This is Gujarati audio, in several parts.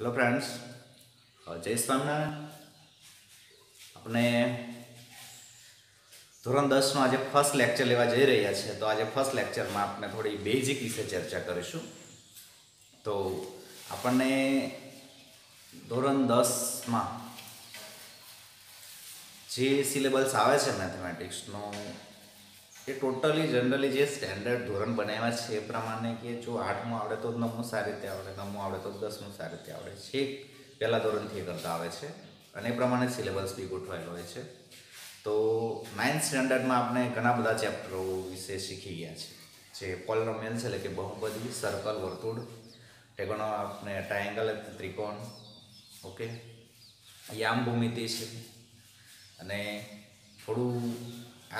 हेलो फ्रेंड्स, जय स्वामिनारायण। આપણે ધોરણ 10 નો આજે ફર્સ્ટ લેક્ચર લેવા જઈ રહ્યા છીએ। તો આજે ફર્સ્ટ લેક્ચરમાં આપણે થોડી બેઝિક વિશે ચર્ચા કરીશું। તો આપણને ધોરણ 10માં જે સિલેબસ આવે છે મેથેમેટિક્સનો એ ટોટલી જનરલી જે સ્ટેન્ડર્ડ ધોરણ બનાવ્યા છે એ પ્રમાણે કે જો 8મું આવડે તો 9મું સારી રીતે આવડે, 9મું આવડે તો 10મું સારી રીતે આવડે છે, પહેલા ધોરણથી કરતા આવે છે અને એ પ્રમાણે સિલેબસ બી ગોઠવાયેલો હોય છે। તો 9th સ્ટેન્ડર્ડમાં આપણે ઘણા બધા ચેપ્ટરો વિશે શીખી ગયા છે, જે પોલિનોમિયલ છે એટલે કે બહુપદી, સર્કલ, વર્તુળ, ટેગોનો આપણે ટ્રાયેંગલ એટલે ત્રિકોણ, ઓકે, યામ ભૂમિતિ છે અને થોડું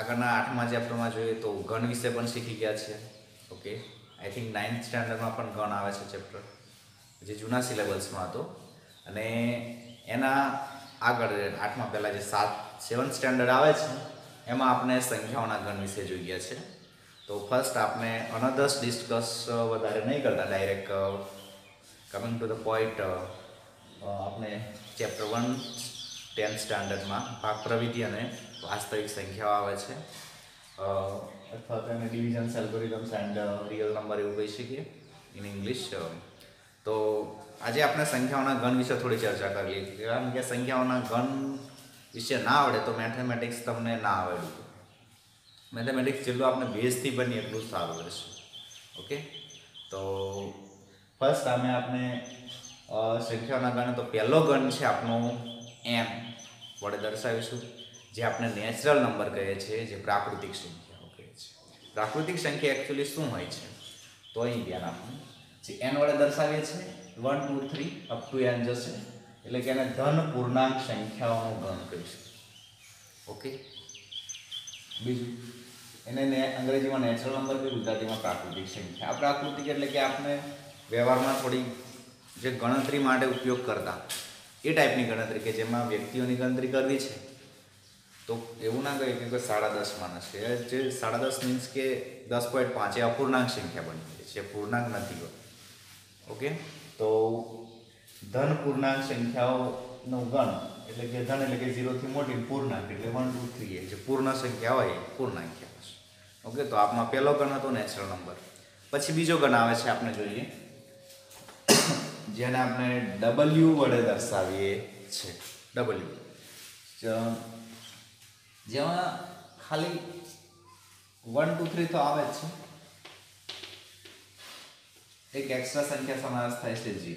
આગળના 8મા ચેપ્ટરમાં જોઈએ તો ઘન વિશે પણ શીખી ગયા છે, ઓકે। આઈ થિંક 9th સ્ટેન્ડર્ડમાં પણ ઘન આવે છે ચેપ્ટર, જે જૂના સિલેબસમાં હતો અને એના આગળ 8મા પહેલાં જે 7th સ્ટેન્ડર્ડ આવે છે એમાં આપણે સંખ્યાઓના ઘન વિશે જોઈએ છે। તો ફર્સ્ટ આપણે અનધર્સ ડિસ્કસ વધારે નહીં કરતા, direct coming to the point, આપણે ચેપ્ટર 1 10th સ્ટેન્ડર્ડમાં ભાગ પ્રવિધિ અને વાસ્તવિક સંખ્યાઓ આવે છે, અથવા તો એને ડિવિઝન્સ એલ્ગોરિધમ્સ એન્ડ રિયલ નંબર એવું કહી શકીએ ઇન ઇંગ્લિશ। તો આજે આપણે સંખ્યાઓના ઘન વિશે થોડી ચર્ચા કરી લીધી, કારણ કે સંખ્યાઓના ઘન વિશે ના આવડે તો મેથેમેટિક્સ તમને ના આવડ્યું, મેથેમેટિક્સ જેટલું આપણે બેઝથી બની એટલું સારું રહેશે, ઓકે। તો ફર્સ્ટ આપણે સંખ્યાઓના ગણ, તો પહેલો ગણ છે આપણો એમ વડે દર્શાવીશું, જે આપણે નેચરલ નંબર કહીએ છીએ, જે પ્રાકૃતિક સંખ્યાઓ કહે છે। પ્રાકૃતિક સંખ્યા એકચ્યુઅલી શું હોય છે તો અહીં ધ્યાન આપવું, જે એન વડે દર્શાવીએ છીએ 1 2 3 અપ ટુ એન જશે, એટલે કે એને ધન પૂર્ણાંક સંખ્યાઓનો ગણ કહીશું, ઓકે। બીજું એને અંગ્રેજીમાં નેચરલ નંબર કે ગુજરાતીમાં પ્રાકૃતિક સંખ્યા। આ પ્રાકૃતિક એટલે કે આપણે વ્યવહારમાં થોડી જે ગણતરી માટે ઉપયોગ કરતા એ ટાઈપની ગણતરી, કે જેમાં વ્યક્તિઓની ગણતરી કરવી છે તો એવું ના કહીએ કે 10.5 માણસ છે, જે 10.5 મીન્સ કે 10.5 એ અપૂર્ણાંક સંખ્યા બની ગઈ છે, પૂર્ણાંક નથી, ઓકે। તો ધન પૂર્ણાંક સંખ્યાઓનો ગણ એટલે કે ધન એટલે કે 0 થી મોટી, પૂર્ણાંક એટલે 1 2 3 એ જે પૂર્ણ સંખ્યા હોય એ પૂર્ણાંક કહેવાશે, ઓકે। તો આપમાં પહેલો ગણ હતો નેચરલ નંબર। પછી બીજો ગણ આવે છે, આપણે જોઈએ, જેને આપણે W વડે દર્શાવીએ છીએ, W, જેમાં ખાલી 1 2 3 તો આવે જ છે, એક એક્સ્ટ્રા સંખ્યા સમાવેશ થાય છે 0,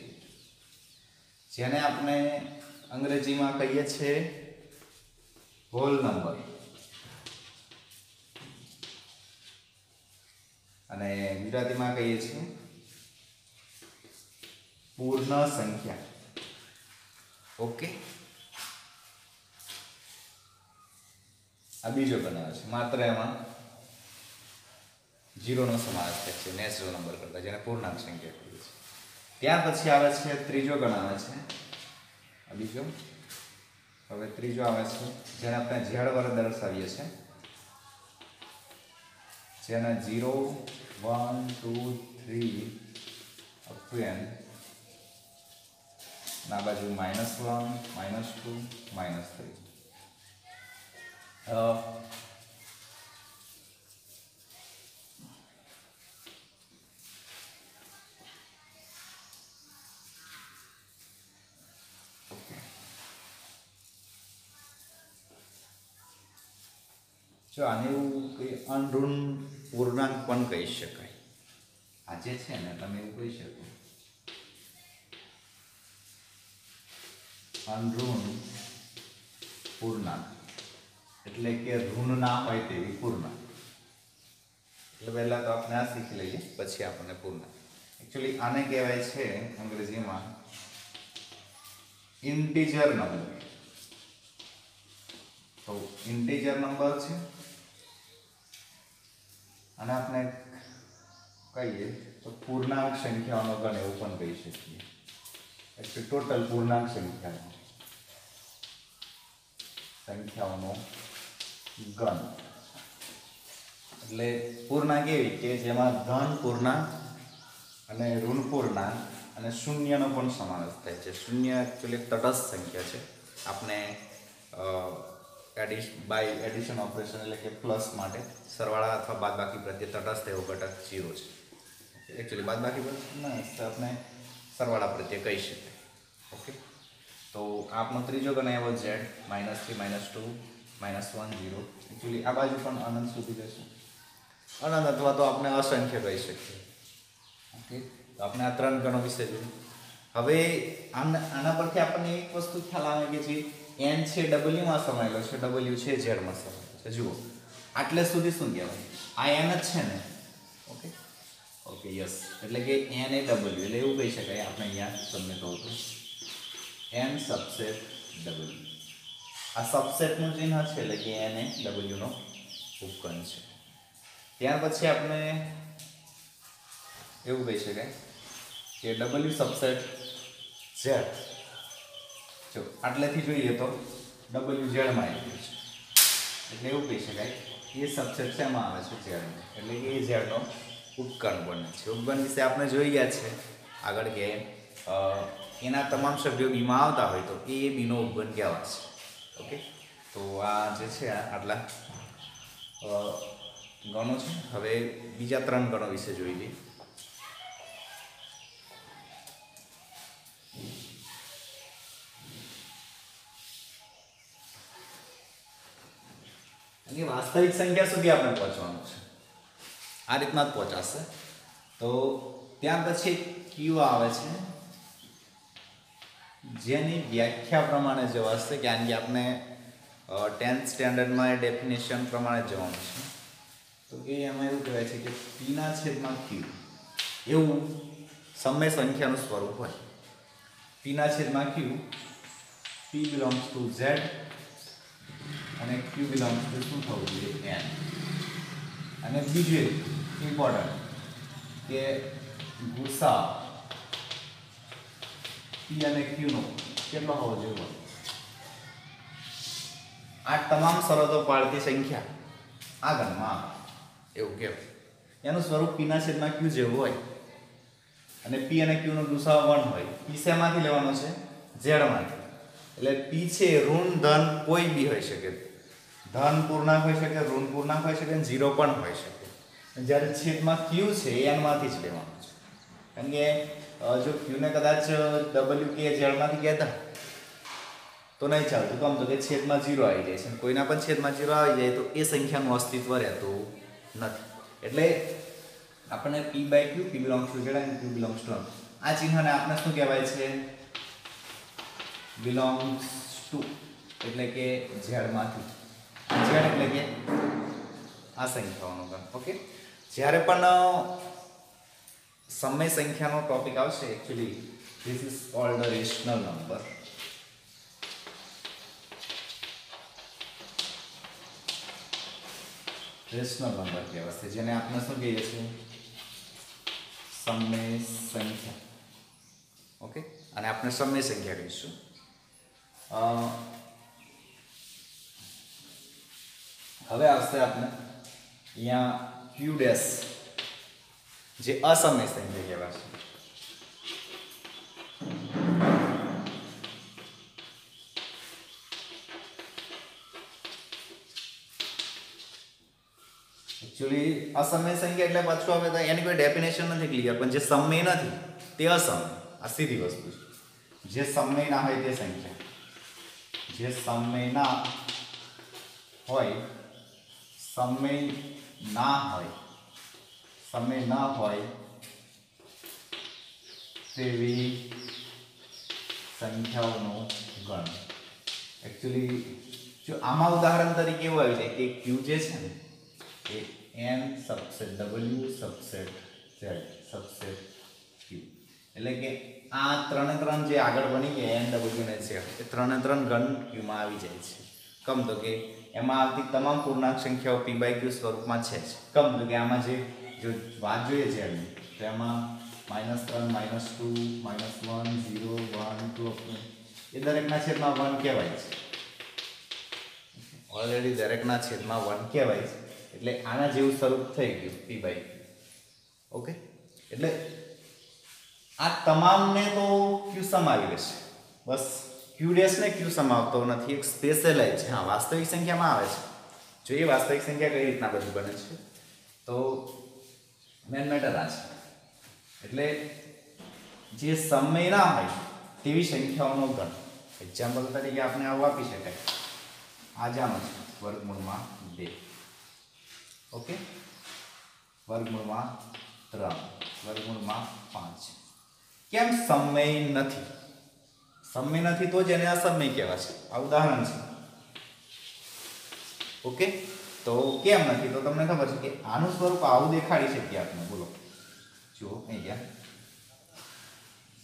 જેને આપણે અંગ્રેજીમાં કહીએ છીએ હોલ નંબર અને ગુજરાતીમાં કહીએ છીએ પૂર્ણ સંખ્યા, ઓકે। આ બીજો બનાવે છે, માત્ર એમાં 0 નો સમાવેશ થાય છે નેચરલ નંબર કરતા, જેને પૂર્ણાંક સંખ્યા કહીએ છીએ। ત્યાર પછી આવે છે ત્રીજો ગણ આવે છે, આ બીજો, હવે ત્રીજો આવે છે જેને આપણે ઝેડ વડે દર્શાવીએ છીએ, જેને 0 1 2 3 અપ ટુ n, ના બાજુ -1 -2 -3, જો આને એવું કંઈ અનઋણ પૂર્ણાંક પણ કહી શકાય, આ જે છે ને તમે એવું કહી શકો અનઋણ પૂર્ણાંક, એટલે કે ઋણ ના હોય તેવી પૂર્ણાંક। એટલે પહેલા તો આપણે આ શીખી લઈએ, પછી આપણને પૂર્ણાંક, એકચ્યુઅલી આને કહેવાય છે અંગ્રેજીમાં ઇન્ટીજર નંબર। તો ઇન્ટીજર નંબર છે અને આપણે કહીએ તો પૂર્ણાંક સંખ્યાઓનો ગણ એવું પણ કહી શકીએ, એટલે ટોટલ પૂર્ણાંક સંખ્યાઓનો ગણ, એટલે પૂર્ણાંક એવી કે જેમાં ધન પૂર્ણાંક અને ઋણ પૂર્ણાંક અને શૂન્યનો પણ સમાવેશ થાય છે. શૂન્ય એકચ્યુઅલી એક તટસ્થ સંખ્યા છે. આપણે એડિશન ઓપરેશન એટલે કે પ્લસ માટે સરવાળા અથવા બાદબાકી પ્રત્યે તટસ્થ એવો ઘટક 0 છે. એકચ્યુઅલી બાદબાકી આપણે સરવાળા પ્રત્યે કહી શકાય. ઓકે, તો આપણો ત્રીજો ગણ આવ્યો z -3 -2 -1 0. એકચ્યુઅલી આ બાજુ પણ અનંત સુધી જશે. અનંત અથવા તો આપણે અસંખ્ય કહી શકીએ. ઓકે, તો આપણે આ 3 ગણો વિશે જોયું. હવે આના પરથી આપણને એક વસ્તુ ખ્યાલ આવે કે જે n છે w માં સમાયેલો છે, w છે z માં સમાયેલો છે. જુઓ, આટલે સુધી શું કહેવાય? આ n જ છે ને. ઓકે ઓકે યસ, એટલે કે n એ w, એટલે એવું કહી શકાય આપણે અહીંયા તમને કહું તો n સબસેટ w. આ સબસેટનું ચિહ્ન છે એટલે કે n એ w નો ઉપગણ છે. ત્યાર પછી આપણે એવું કહી શકાય કે w સબસેટ z, જો આટલેથી જોઈએ તો w z માં આવી ગયું છે. એટલે એવું કહી શકાય એ સબસેટ શેમાં આવે છે? z માં. એટલે કે એ z નો ઉપગણ બને છે. ઉપગણ વિશે આપણે જોઈ ગયા છે આગળ કે એના તમામ સભ્યો બીમાં આવતા હોય તો એ બીનો ઉપગણ કહેવાશે. ઓકે, તો આ જે છે આટલા ગણો છે. હવે બીજા 3 ગણો વિશે જોઈ લઈએ. અને વાસ્તવિક સંખ્યા સુધી આપણે પહોંચવાનું છે. આ રીતના જ પહોંચાશે. તો ત્યાર પછી q આવે છે, જેની વ્યાખ્યા પ્રમાણે જવાશે. કારણ કે આપણે 10th સ્ટેન્ડર્ડમાં એ ડેફિનેશન પ્રમાણે જવાનું છે. તો એ એમાં એવું કહેવાય છે કે p/q એવું સમય સંખ્યાનું સ્વરૂપ હોય. p/q, p belongs to z અને q બિલોંગ્સ ટુ શું થવું જોઈએ? n. અને બીજું ઇમ્પોર્ટન્ટ કે ગુસા p અને q નો કેટલો હોવો જોઈએ? આ તમામ શરતો પાળતી સંખ્યા આગળમાં એવું કહેવાય. એનું સ્વરૂપ p/q જેવું હોય અને p અને q નો ગુસાઅ 1 હોય. p શેમાંથી લેવાનો છે? z માંથી. એટલે p છે ઋણ ધન કોઈ બી હોઈ શકે. ધન પૂર્ણાંક હોઈ શકે, ઋણ પૂર્ણાંક હોઈ શકે, 0 પણ હોઈ શકે. જ્યારે છેદમાં q છે એ n માંથી જ લેવાનો છે. કારણ કે જો q ને કદાચ w કે z માંથી કહેતા તો નહીં ચાલતું. તો આમ તો કે છેદમાં 0 આવી જાય છે. કોઈના પણ છેદમાં 0 આવી જાય તો એ સંખ્યાનું અસ્તિત્વ રહેતું નથી. એટલે આપણને p/q, p belongs to z and q belongs to n, આ ચિહ્નને આપણે શું કહેવાય છે? belongs to, એટલે કે z માંથી. z એટલે કે આ સંખ્યાઓનો ગણ. ઓકે, જ્યારે પણ સમય સંખ્યાનો ટોપિક આવશે, actually this is called the rational number. Rational number કહેવાશે, જેને આપણે શું કહીએ છીએ? સમય સંખ્યા. ઓકે, અને આપણે સમય સંખ્યા કહીશું. હવે આવશે આપણે અહીંયા q ડેશ, જે અસમય સંખ્યા કહેવાશે. એકચ્યુઅલી અસમય સંખ્યા એટલે પાછું હવે એની કોઈ ડેફિનેશન નથી ક્લિયર, પણ જે સમય નથી તે અસમય. આ સીધી વસ્તુ છે. જે સમય ના હોય તે સંખ્યા, જે સમય ના હોય, સમય ના હોય, સમય ના હોય તેવી સંખ્યાઓનો ગણ. એકચ્યુઅલી જો આમાં ઉદાહરણ તરીકે એવું આવી જાય કે q જે છે ને એ n subset w subset z subset q, એટલે કે આ 3 જે આગળ બની ગયા n w અને z, એ 3 ગણ q માં આવી જાય છે. કમ તો કે એમાં આવતી તમામ પૂર્ણાંક સંખ્યાઓ p/q સ્વરૂપમાં છે જ. કમ તો કે આમાં જે જો વાત જોઈએ છે એની, તો એમાં -3 -2 -1 0 1 2 એ દરેકના છેદમાં 1 કહેવાય છે. ઓલરેડી દરેકના છેદમાં 1 કહેવાય છે. એટલે આના જેવું સ્વરૂપ થઈ ગયું p/q. ઓકે, એટલે આ તમામને તો ક્યુ સમાવી લેશે, બસ ક્યુ ડેશ ને ક્યુ સમાવતો નથી, એક સ્પેશિયલાઇઝ છે. હા, વાસ્તવિક સંખ્યામાં આવે છે. જોઈએ વાસ્તવિક સંખ્યા કઈ રીતના બધી બને છે. તો મેન મેટર આ છે. એટલે જે સમય ના હોય તેવી સંખ્યાઓનો ગણ. એક્ઝામ્પલ તરીકે આપણે આવું આપી શકાય, આજામ છે વર્ગમૂળમાં 2, ઓકે, વર્ગમૂળમાં 3, વર્ગમૂળમાં 5. કેમ સમય નથી? સમય નથી તો જ એને અસમય કહેવાશે. આ ઉદાહરણ છે. ઓકે, તો કેમ નથી? તો તમને ખબર છે કે આનું સ્વરૂપ આવું દેખાડી શકીએ આપણે. બોલો, જુઓ અહીંયા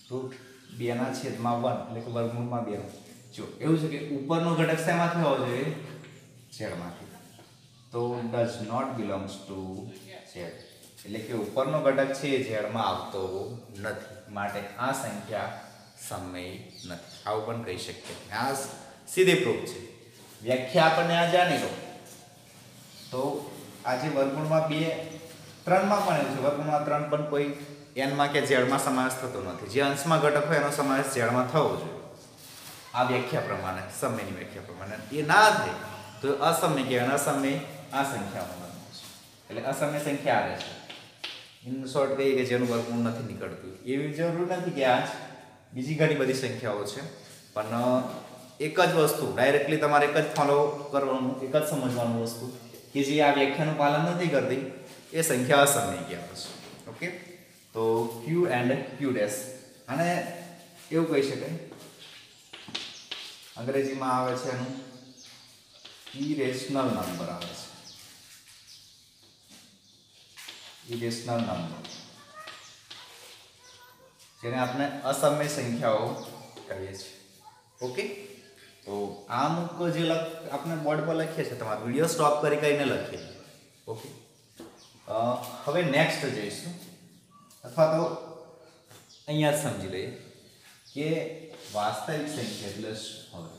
√2/1 એટલે કે વર્ગમૂળમાં 2. જો એવું છે કે ઉપરનો ઘટક શેમાંથી હોવો જોઈએ? ઝેડમાંથી. તો does not belongs to Z, એટલે કે ઉપરનો ઘટક છે એ ઝેડમાં આવતો નથી, માટે આ સંખ્યા સમય નથી. આવું પણ કહી શકીએ. આ સીધી પ્રૂફ છે. વ્યાખ્યા આપણને આ જાણી લો તો આજે વર્ગમૂળમાં 2, 3માં પણ એવું છે. વર્ગમૂળમાં 3 પણ કોઈ n માં કે z માં સમાવેશ થતો નથી. જે અંશમાં ઘટક હોય એનો સમાવેશ z માં થવો જોઈએ. આ વ્યાખ્યા પ્રમાણે, સમયની વ્યાખ્યા પ્રમાણે એ ના થાય તો અસમય કહેવાય. અસમય આ સંખ્યામાં બને છે. એટલે અસમય સંખ્યા આવે છે. ઇન શોર્ટ કહીએ કે જેનું વર્ગમૂળ નથી નીકળતું. એવી જરૂર નથી કે આ બીજી ઘણી બધી સંખ્યાઓ છે, પણ એક જ વસ્તુ ડાયરેક્ટલી તમારે એક જ ફોલો કરવાનું, એક જ સમજવાનું વસ્તુ કે જે આ વ્યાખ્યાનું પાલન નથી કરતી એ સંખ્યા અસમય કહેવાય છે. ઓકે, તો q એન્ડ q ડેશ, અને એવું કહી શકાય અંગ્રેજીમાં આવે છે એનું ઇરેશનલ નંબર આવે છે. ઇરેશનલ નંબર, જેને આપણે અસમય સંખ્યાઓ કહીએ છીએ. ઓકે, તો આ અમુક જે આપણે બોર્ડ પર લખીએ છીએ, તમારો વિડીયો સ્ટોપ કરીને લખીએ. ઓકે, હવે નેક્સ્ટ જઈશું, અથવા તો અહીંયા જ સમજી લઈએ કે વાસ્તવિક સંખ્યા એટલે શું. હવે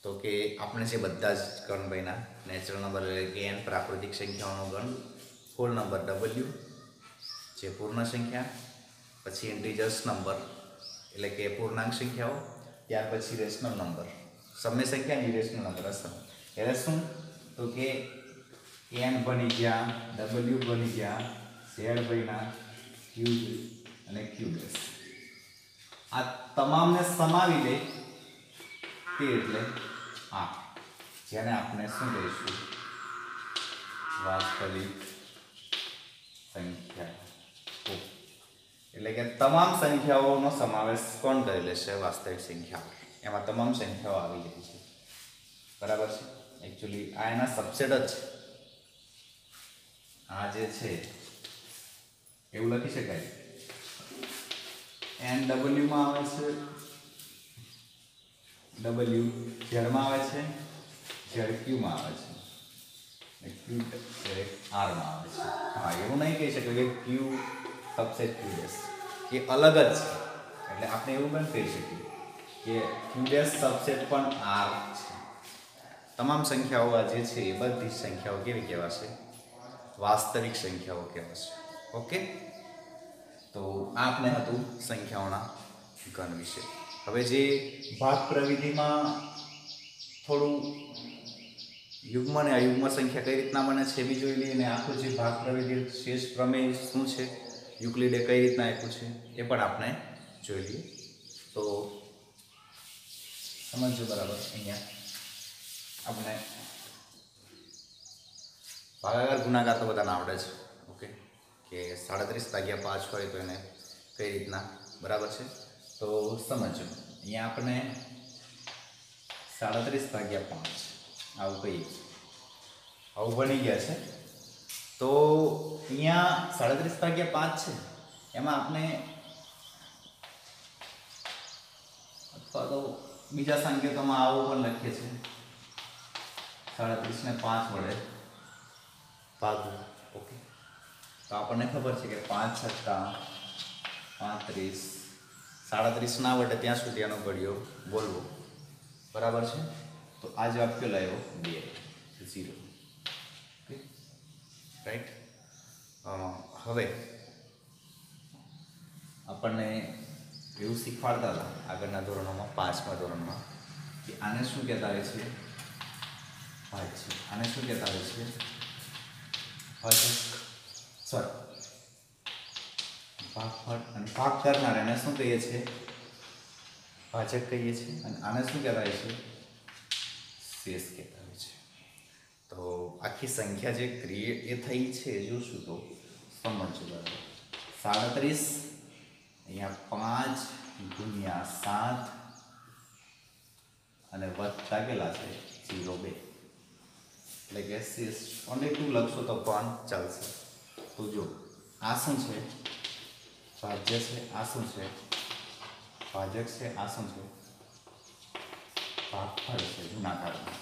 તો કે આપણે જે બધા જ ગણ બન્યા, નેચરલ નંબર એટલે કે n, પ્રાકૃતિક સંખ્યાઓનો ગણ, હોલ નંબર w જે પૂર્ણ સંખ્યા, પછી ઇન્ટીજર્સ નંબર એટલે કે પૂર્ણાંક સંખ્યાઓ, ત્યાર પછી રેશનલ નંબર, સમય સંખ્યા, ઇરેશનલ નંબર અસમ. એટલે શું? તો કે n બની ગયા, w બની ગયા, z બન્યા, q અને q ડેશ. આ તમામને સમાવી લે તે એટલે આ, જેને આપણે શું કહીશું? વાસ્તવિક સંખ્યા. એટલે કે તમામ સંખ્યાઓનો સમાવેશ કોણ કરી લેશે? વાસ્તવિક સંખ્યાઓ. એમાં તમામ સંખ્યાઓ આવી જાય છે. બરાબર છે? એકચ્યુઅલી આ એના સબસેટ જ છે. આ જે છે એવું લખી શકાય, NW માં આવે છે W, Z માં આવે છે ZQ માં આવે છે, અને Q R માં આવે છે. હા, એવું નહીં કહી શકે કે Q સબસેટ Q ડેશ એ અલગ જ છે. એટલે આપણે એવું પણ કહી શકીએ કે Q ડેશ સબસેટ પણ R છે. તમામ સંખ્યાઓ આ જે છે એ બધી સંખ્યાઓ કેવી કહેવાશે? વાસ્તવિક સંખ્યાઓ કહેવાશે. ઓકે, તો આપણે હતું સંખ્યાઓના ઘન વિશે. હવે જે ભાગ પ્રવિધિમાં થોડું યુગ્મ અને અયુગ્મ સંખ્યા કઈ રીતના બને છે એ બી જોઈ લઈએ, અને આખું જે ભાગ પ્રવિધિ શેષ પ્રમેય શું છે, યુક્લિડે કઈ રીતના આપ્યું છે એ પણ આપણે જોઈ લઈએ. તો સમજો બરાબર. અહીંયા આપણે ભાગાકાર ગુણાકાર તો બધાને આવડે છે. ઓકે, કે 37/5 હોય તો એને કઈ રીતના, બરાબર છે? તો સમજો અહીંયા આપણે 37/5 આવું કહીએ, આવું બની ગયા છે. તો અહીંયા 37/5 છે, એમાં આપણે અથવા તો બીજા સંકેતોમાં આવું પણ લખીએ છીએ, 37 ને 5 વડે ભાગવું. ઓકે, તો આપણને ખબર છે કે 5 છક્કા 35, 37 ના વડે ત્યાં સુધી એનો ઘડિયો બોલવો. બરાબર છે? તો આ જવાબ કયો લાવ્યો? 2, 0. Okay, right. હવે આપણને એવું શીખવાડતા હતા આગળના ધોરણોમાં, 5મા ધોરણમાં, કે આને શું કહેતા હોય છે? ભાજ્ય. આને શું કહેતા હોય છે? ભાજક. ભાગફળ. અને ભાગ કરનાર એને શું કહીએ છીએ? ભાજક કહીએ છીએ. અને આને શું કહેતા હોય છે? શેષ કહેતા હોય છે. તો આખી સંખ્યા જે ક્રિએટ એ થઈ છે જોશું તો સમજજો બરાબર. 37 અહીંયા 5 ગુણ્યા 7 અને વત્તા કેટલા છે? 0 2. એટલે કે શેષ ઓનલી 2 લખશો તો પણ ચાલશે. તો જો આ શું છે? ભાજ્ય છે. આ શું છે? ભાજક છે. આ શું છે? ભાગફળ છે ગુણાકારમાં.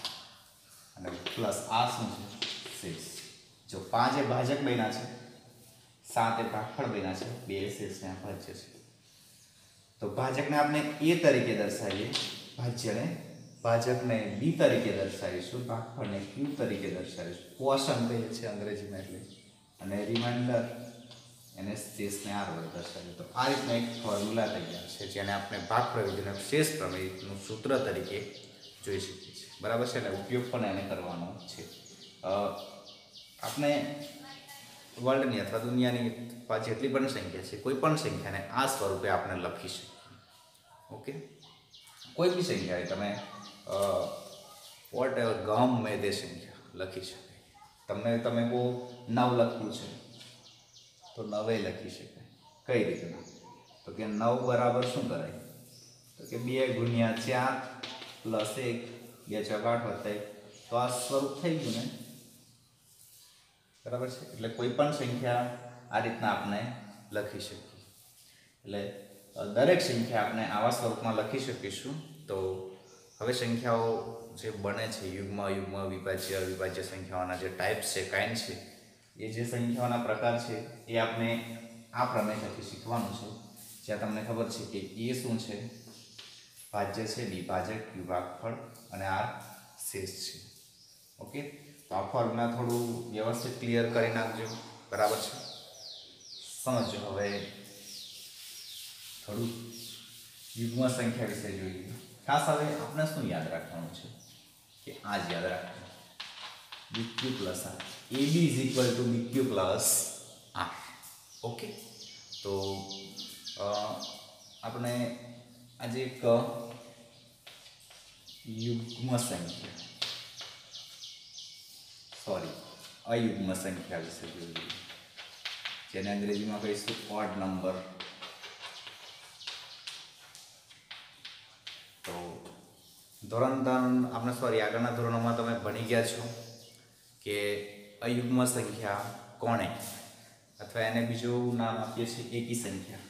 અને પ્લસ આ શું છે? શેષ. જો 5 એ ભાજક બન્યા છે, 7 એ ભાગફળ બન્યા છે, 2 એ શેષને ભાજ્ય છે. તો ભાજકને આપણે એ તરીકે દર્શાવીએ, ભાજકને બી તરીકે દર્શાવીશું, ભાગફળને ક્યુ તરીકે દર્શાવીશું. ક્વોશન્ટ કહીએ છીએ અંગ્રેજીમાં એટલે. અને રિમાઇન્ડર એને શેષને આર વડે દર્શાવીએ. તો આ રીતના એક ફોર્મ્યુલા તૈયાર છે જેને આપણે ભાગ પ્રમેયનું શેષ પ્રમેયનું સૂત્ર તરીકે જોઈ શકીએ છીએ. બરાબર છે ને? ઉપયોગ પણ એને કરવાનો છે. આપણે વર્લ્ડની અથવા દુનિયાની જેટલી પણ સંખ્યા છે, કોઈ પણ સંખ્યાને આ સ્વરૂપે આપણે લખી શકીએ. ઓકે, કોઈ બી સંખ્યા હોય, તમે વોટ એવર ગમે તે સંખ્યા લખી શકાય. તમે કહો 9 લખ્યું છે તો 9 લખી શકાય. કઈ રીતના? તો કે 9 બરાબર શું કરાય? તો કે 2 ગુણ્યા 4 પ્લસ 1, 2 ચોક 8 વત્તા 1. તો આ સ્વરૂપ થઈ ગયું ને? બરાબર છે. એટલે કોઈ પણ સંખ્યા આ રીતના આપણે લખી શકીએ. એટલે દરેક સંખ્યા આપણે આવા સ્વરૂપમાં લખી શકીશું. તો હવે સંખ્યાઓ જે બને છે, યુગ્મ, વિભાજ્ય, અવિભાજ્ય સંખ્યાઓના જે ટાઈપ્સ છે, કાઇન્ડ છે, એ જે સંખ્યાઓના પ્રકાર છે એ આપણે આ પ્રમેયથી શીખવાનું છે. જ્યાં તમને ખબર છે કે એ શું છે? ભાજ્ય છે, બી ભાજક, ક્યુ ભાગફળ અને આર શેષ છે. ઓકે, તો આ ફોર્મ્યુલા થોડું વ્યવસ્થિત ક્લિયર કરી નાખજો. બરાબર છે? સમજો. હવે થોડું યુગ્મ સંખ્યા વિશે જોઈએ. ખાસ હવે આપણે શું યાદ રાખવાનું છે? કે આ જ યાદ રાખવાનું, BQ plus R. AB is equal to BQ plus R. Okay, તો આપણે આજે એક યુગ્મ સંખ્યા, અયુગ્મ સંખ્યા વિશે જોઈએ, જેને અંગ્રેજીમાં કહીશું ઓડ નંબર. તો ધોરણ 3 આપણે આગળના ધોરણોમાં તમે ભણી ગયા છો કે અયુગ્મ સંખ્યા કોણે, અથવા એને બીજું નામ આપીએ છીએ એકી સંખ્યા.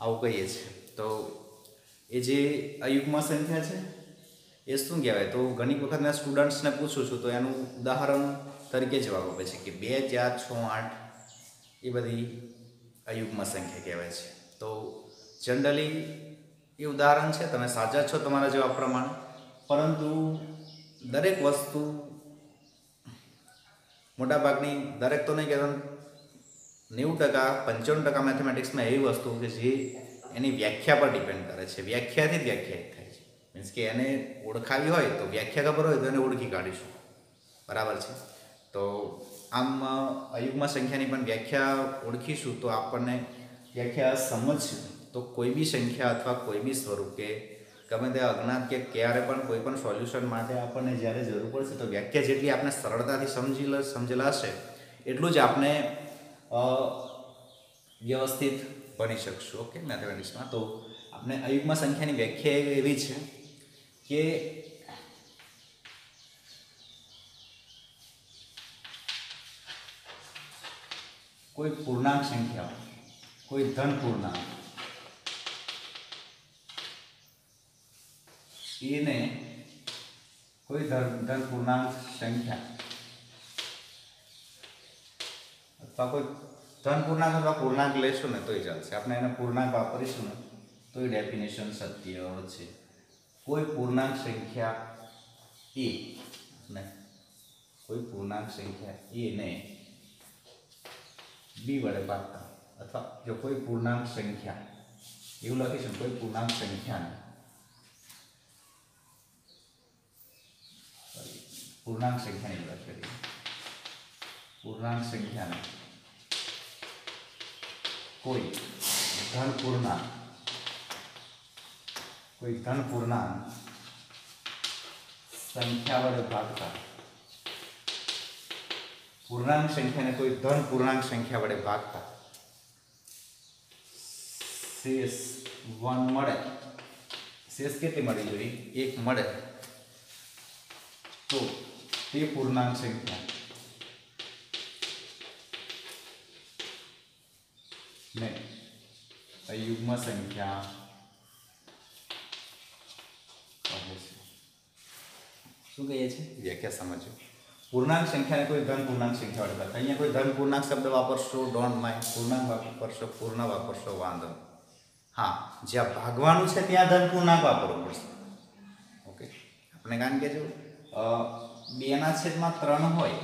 આવું કહીએ છીએ. તો એ જે અયુગ્મ સંખ્યા છે એ શું કહેવાય? તો ઘણી વખત મેં સ્ટુડન્ટ્સને પૂછું છું તો એનું ઉદાહરણ તરીકે જવાબ આપે છે કે 2 4 6 8 એ બધી અયુગ્મ સંખ્યા કહેવાય છે. તો જનરલી એ ઉદાહરણ છે, તમે સાચા છો તમારા જવાબ પ્રમાણે, પરંતુ દરેક વસ્તુ મોટાભાગની, દરેક તો નહીં કહેતા, 90% 95% મેથેમેટિક્સમાં એવી વસ્તુ કે જે એની વ્યાખ્યા પર ડિપેન્ડ કરે છે. વ્યાખ્યાથી જ વ્યાખ્યાયિત થાય છે. મીન્સ કે એને ઓળખાવી હોય તો, વ્યાખ્યા ખબર હોય તો એને ઓળખી કાઢીશું. બરાબર છે? તો આમ અયુગ્મ સંખ્યાની પણ વ્યાખ્યા ઓળખીશું તો આપણને વ્યાખ્યા સમજશું તો કોઈ બી સંખ્યા અથવા કોઈ બી સ્વરૂપે ગમે તે અજ્ઞાત કે ક્યારે પણ કોઈ પણ સોલ્યુશન માટે આપણને જ્યારે જરૂર પડશે તો વ્યાખ્યા જેટલી આપણે સરળતાથી સમજેલા હશે એટલું જ આપણે વ્યવસ્થિત ભણી શકશું. ઓકે, મેથેમેટિક્સમાં. તો આપણે અયુગ્મ સંખ્યાની વ્યાખ્યા એવી છે કે કોઈ પૂર્ણાંક સંખ્યા, કોઈ ધન પૂર્ણાંક, એને કોઈ ધન પૂર્ણાંક સંખ્યા અથવા કોઈ ધન પૂર્ણાંક અથવા પૂર્ણાંક લેશું ને તોય ચાલશે. આપણે એને પૂર્ણાંક વાપરીશું ને તોય ડેફિનેશન સત્ય છે. કોઈ પૂર્ણાંક સંખ્યા એ ને કોઈ પૂર્ણાંક સંખ્યા એ ને बी वडे भागता अथवा जो कोई पूर्णांक संख्या एवं लखीशुं कोई पूर्णांक संख्या पूर्णांक संख्या पूर्णांक संख्या कोई धन पूर्णांक संख्या वडे भागता पूर्णांक संख्या ने कोई धन पूर्णांक संख्या वडे भागता शेष 1 मळे शेष केटली मळवी जोईए 1 मळे तो ते पूर्णांक संख्या ने अयुग्म संख्या शू कहीए व्याख्या समझो पूर्णांक संख्या ने कोई धन पूर्णांक संख्या वडे भागता अहींया कोई धन पूर्णांक शब्द वापरशो डोंट माइंड पूर्णांक वापरशो पूर्ण वापरशो वांधो हाँ ज्यां भागवानुं छे त्यां धन पूर्णांक वापरवो पड़शे ओके आपणे कारण के जो 2 ना छेदमां 3 होय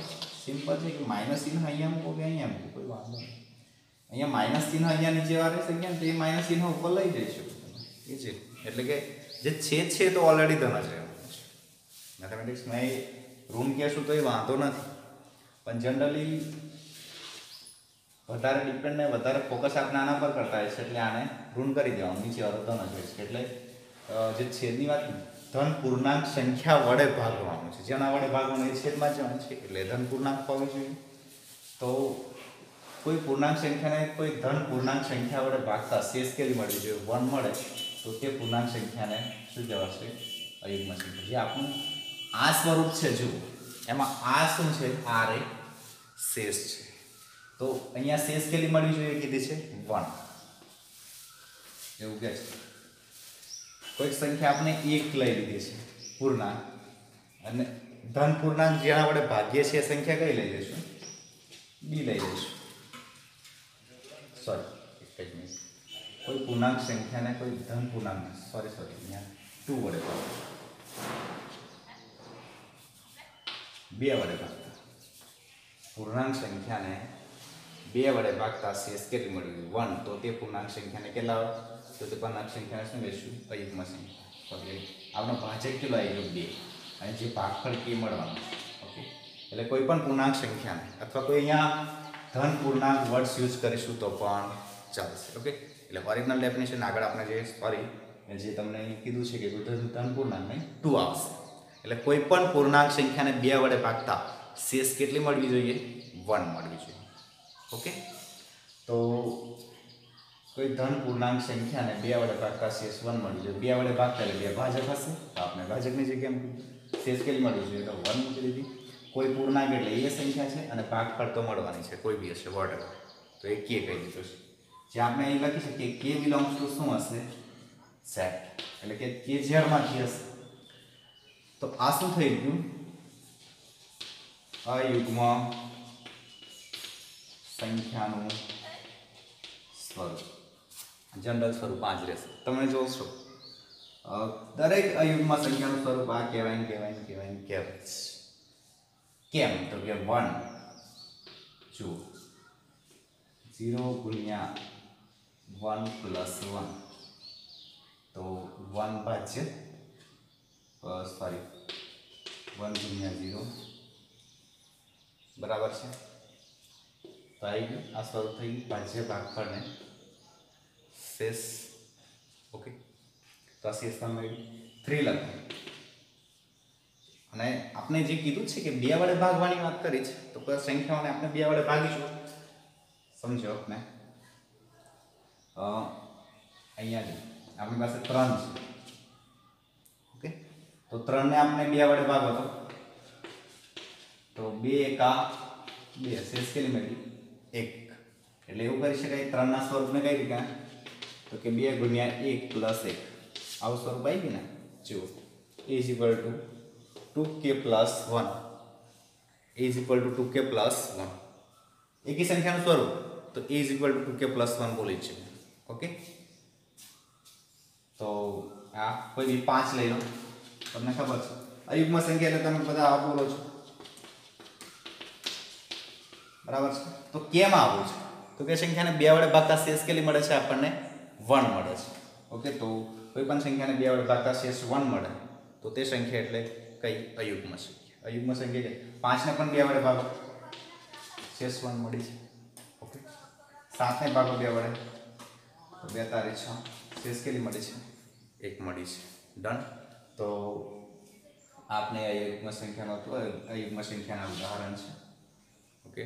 सिंपल छे कि माइनस चिन्ह अहींया मूको के अहींया मूको कोई वांधो नहीं अहींया माइनस चिन्ह अहींया नीचे वाळे છે કે તે माइनस चिन्ह ઉપર લઈ જઈશું એ છે એટલે કે જે છેદ છે તો ઓલરેડી ધન જ રહેવાનું છે મેથેમેટિક્સમાં એ ઋણ કહેશું તો એ વાંધો નથી પણ જનરલી વધારે ડિપેન્ડ ને વધારે ફોકસ આપણે આના પર કરતા હોય છે એટલે આને ઋણ કરી દેવાનું નીચે વાળો ધન જ હોય છે એટલે જે છેદની વાત ધન પૂર્ણાંક સંખ્યા વડે ભાગવાનું છે જેના વડે ભાગવાનું એ છેદમાં જવાનું છે એટલે ધન પૂર્ણાંક હોવી જોઈએ તો कोई पूर्णांक संख्या ने कोई धन पूर्णांक संख्या वडे भागता शेष केटली मळवी जोईए 1 मळे तो ते पूर्णांक संख्या ने शुं कहेवाशे अयुग्म संख्या जे आपनुं आ स्वरूप छे जो एमां आ शुं छे आ रे शेष छे तो अहींया शेष केटली मळवी जोईए कीधी छे 1 एवुं कहे छे कोई संख्या आपणे 1 लई लीधी छे पूर्णांक अने धन पूर्णांक जेना वडे भागीए छे संख्या कई लई लईशुं बी लई लईशुं सॉरी एक ज मिनिट कोई पूर्णांक संख्या ने कोई धन पूर्णांक सॉरी यहाँ 2 वडे भागता 2 वडे भागता पूर्णांक संख्या ने 2 वडे भागता शेष केटली मळवी 1 तो ते पूर्णांक संख्या ने केटला तो ते पूर्णांक संख्या ने शुं लेशुं अयुग्म संख्या सॉरी आपनो भाजक केटलो आव्यो 2 अने जे भागफळ के मळवानो ओके એટલે કોઈ પણ પૂર્ણાંક સંખ્યા ને અથવા કોઈ અહીંયા धन पूर्णांक वर्ड्स यूज करीशुं तो पण चालशे ओके એટલે ઓરિજિનલ ડેફિનેશન આગળ આપણે જે સॉरी જે તમને કીધું છે કે ધન પૂર્ણાંક ને 2 આવશે એટલે કોઈ પણ પૂર્ણાંક સંખ્યાને 2 વડે ભાગતા શેષ કેટલી મળવી જોઈએ 1 મળવી જોઈએ ઓકે તો કોઈ ધન પૂર્ણાંક સંખ્યાને 2 વડે ભાગતા શેષ 1 મળવી જોઈએ 2 વડે ભાગતા એટલે 2 ભાજક હશે તો આપણે ભાજકની જગ્યાએ શેષ કેટલી મળવી જોઈએ તો 1 મૂકી દીધી कोई पूर्णांक એટલે એ સંખ્યા છે અને ભાગફળ તો મળવાની છે કોઈ બી હશે વોટેવર તો એ કે કહી દીધું છે જે આપણે અહીં લખી શકીએ કે બિલોંગ્સ ટુ શું હશે સેટ એટલે કે કે ઝેડમાંથી હશે તો આ શું થઈ ગયું અયુગ્મ સંખ્યાનું સ્વરૂપ જનરલ સ્વરૂપ આ જ રહેશે તમે જોશો દરેક અયુગ્મ સંખ્યાનું સ્વરૂપ આ કહેવાય કેમ તો કે 1 2 0 गुणिया 1 प्लस 1 तो 1 भाज्य सॉरी 1 गुणिया 0 बराबर है तो आई गई आ स्वरूप थी भाज्य भागफळ ने शेष ओके तो आ शेष में 3 लखो અને આપણે જે કીધું છે કે 2 વડે ભાગવાની વાત કરી છે તો કોઈ સંખ્યાઓને આપણે 2 વડે ભાગીશું સમજો આપણે અહીંયા જો આપણી પાસે 3 છે ઓકે તો 3 ને આપણે 2 વડે ભાગો તો 2 એકા 2 શેષ કેટલી મળી 1 એટલે એવું કરી શકાય 3 ના સ્વરૂપને કઈ રીતે તો કે 2 ગુણ્યા 1 પ્લસ 1 આવું સ્વરૂપ આવી ગયું ને જુઓ a is equal to 2k plus 1 a is equal to 2k plus 1 एक ही संख्या નું સ્વરૂપ तो a is equal to 2k plus 1 બોલી છે ओके तो આ કોઈ બી 5 લઈ લો તમને ખબર છે અયુગ્મ સંખ્યા એટલે તમે બધા આ બોલો છો બરાબર છે તો કેમ આવું છે તો તો કે સંખ્યાને 2 વડે ભાગતા શેષ કેટલી મળે છે આપણને 1 મળે છે. ઓકે, તો કોઈ પણ સંખ્યાને 2 વડે ભાગતા શેષ 1 મળે તો તે સંખ્યા એટલે કઈ અયુગ્મ સંખ્યા. અયુગ્મ સંખ્યા કે 5 ને પણ 2 વડે ભાગો શેષ 1 મળી છે. ઓકે, 7 ને ભાગો 2 વડે તો 2 તારી 6 શેષ કેટલી મળી છે 1 મળી છે. ડન. તો આપને અયુગ્મ સંખ્યાનું ઉદાહરણ છે. ઓકે,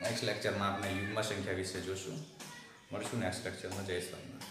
નેક્સ્ટ લેક્ચરમાં આપણે યુગ્મ સંખ્યા વિશે જોશું. મળશું નેક્સ્ટ લેક્ચરમાં. જય સ્વામિનારાયણ.